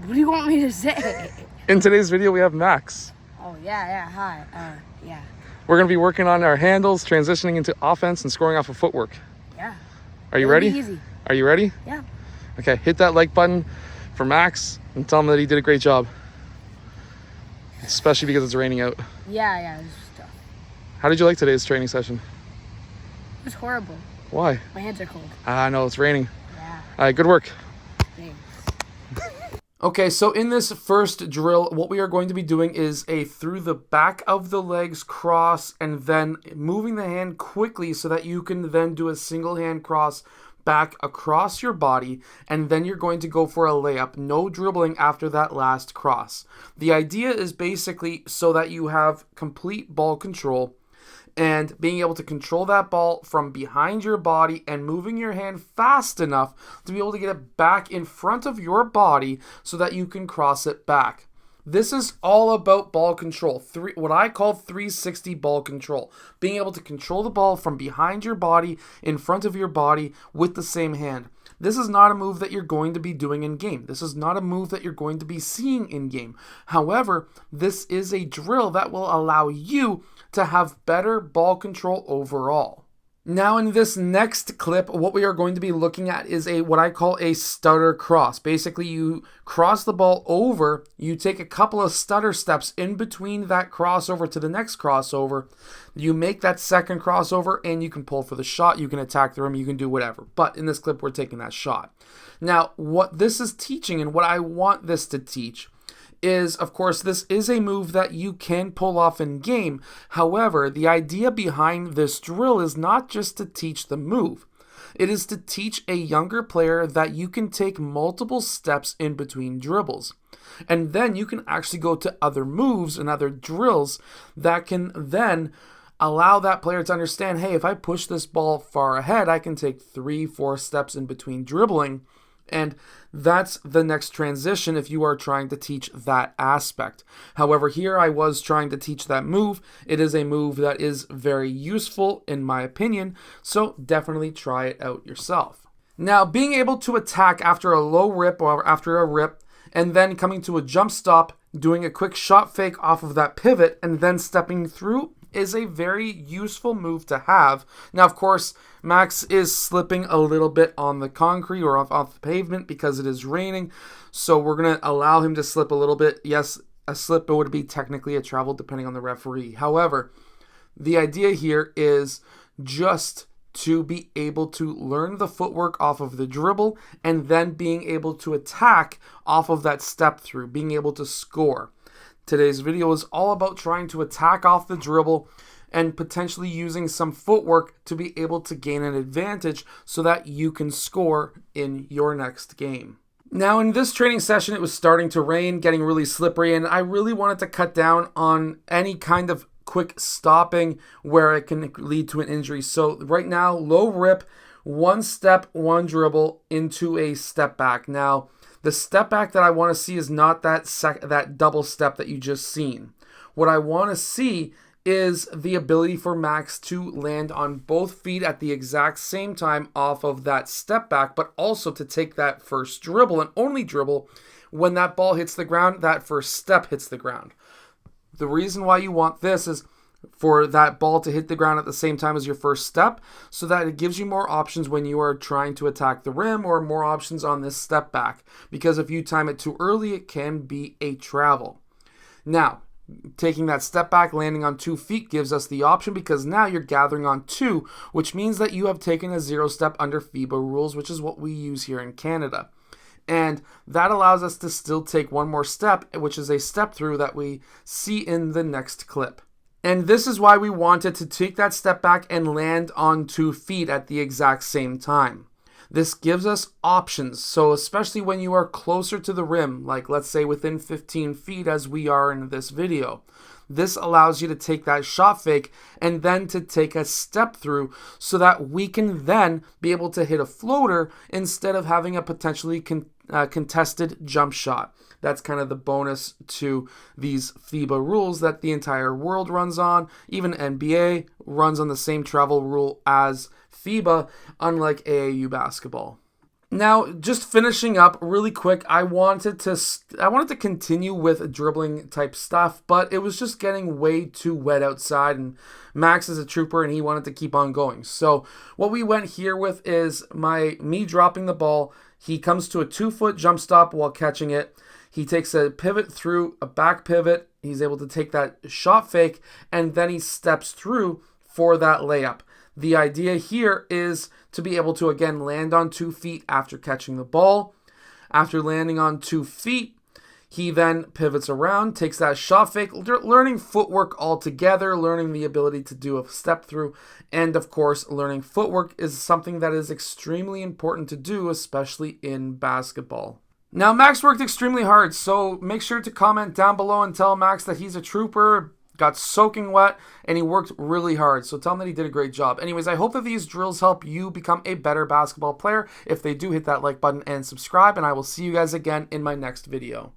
What do you want me to say? In today's video, we have Max. Oh, yeah, hi. Yeah. We're going to be working on our handles, transitioning into offense, and scoring off of footwork. Yeah. Are you It'll ready? be easy. Are you ready? Yeah. Okay, hit that like button for Max and tell him that he did a great job. Especially because it's raining out. Yeah, it was tough. How did you like today's training session? It was horrible. Why? My hands are cold. No, it's raining. Yeah. All right, good work. Thanks. Okay, so in this first drill, what we are going to be doing is a through the back of the legs cross and then moving the hand quickly so that you can then do a single hand cross back across your body, and then you're going to go for a layup, no dribbling after that last cross. The idea is basically so that you have complete ball control and being able to control that ball from behind your body and moving your hand fast enough to be able to get it back in front of your body so that you can cross it back. This is all about ball control, what I call 360 ball control. Being able to control the ball from behind your body, in front of your body, with the same hand. This is not a move that you're going to be doing in game. This is not a move that you're going to be seeing in game. However, this is a drill that will allow you to have better ball control overall. Now in this next clip, what we are going to be looking at is what I call a stutter cross. Basically, you cross the ball over, you take a couple of stutter steps in between that crossover to the next crossover, you make that second crossover, and you can pull for the shot, you can attack the rim, you can do whatever. But in this clip, we're taking that shot. Now, what this is teaching and what I want this to teach is, of course, this is a move that you can pull off in game. However, the idea behind this drill is not just to teach the move. It is to teach a younger player that you can take multiple steps in between dribbles. And then you can actually go to other moves and other drills that can then allow that player to understand, hey, if I push this ball far ahead, I can take 3-4 steps in between dribbling. And that's the next transition if you are trying to teach that aspect. However, here I was trying to teach that move. It is a move that is very useful in my opinion, so definitely try it out yourself. Now, being able to attack after a low rip or after a rip, and then coming to a jump stop, doing a quick shot fake off of that pivot, and then stepping through is a very useful move to have. Now, of course, Max is slipping a little bit on the concrete or off the pavement because it is raining, so we're going to allow him to slip a little bit. Yes, a slip would be technically a travel depending on the referee. However, the idea here is just to be able to learn the footwork off of the dribble and then being able to attack off of that step through, being able to score. Today's video is all about trying to attack off the dribble and potentially using some footwork to be able to gain an advantage so that you can score in your next game. Now in this training session, it was starting to rain, getting really slippery, and I really wanted to cut down on any kind of quick stopping where it can lead to an injury. So right now, low rip, one step, one dribble into a step back. Now, the step back that I want to see is not that double step that you just seen. What I want to see is the ability for Max to land on both feet at the exact same time off of that step back, but also to take that first dribble and only dribble when that ball hits the ground, that first step hits the ground. The reason why you want this is for that ball to hit the ground at the same time as your first step, so that it gives you more options when you are trying to attack the rim, or more options on this step back, because if you time it too early, it can be a travel. Now, taking that step back, landing on 2 feet gives us the option, because now you're gathering on 2, which means that you have taken a 0 step under FIBA rules, which is what we use here in Canada. And that allows us to still take one more step, which is a step through that we see in the next clip. And this is why we wanted to take that step back and land on 2 feet at the exact same time. This gives us options, so especially when you are closer to the rim, like let's say within 15 feet as we are in this video. This allows you to take that shot fake and then to take a step through so that we can then be able to hit a floater instead of having a potentially contested jump shot. That's kind of the bonus to these FIBA rules that the entire world runs on. Even NBA runs on the same travel rule as FIBA, unlike AAU basketball. Now, just finishing up really quick, I wanted to continue with dribbling type stuff, but it was just getting way too wet outside, and Max is a trooper and he wanted to keep on going. So what we went here with is me dropping the ball. He comes to a 2-foot jump stop while catching it. He takes a pivot through, a back pivot. He's able to take that shot fake, and then he steps through for that layup. The idea here is to be able to, again, land on 2 feet after catching the ball. After landing on 2 feet, he then pivots around, takes that shot fake, learning footwork altogether, learning the ability to do a step through, and of course, learning footwork is something that is extremely important to do, especially in basketball. Now, Max worked extremely hard, so make sure to comment down below and tell Max that he's a trooper, got soaking wet, and he worked really hard. So tell him that he did a great job. Anyways, I hope that these drills help you become a better basketball player. If they do, hit that like button and subscribe, and I will see you guys again in my next video.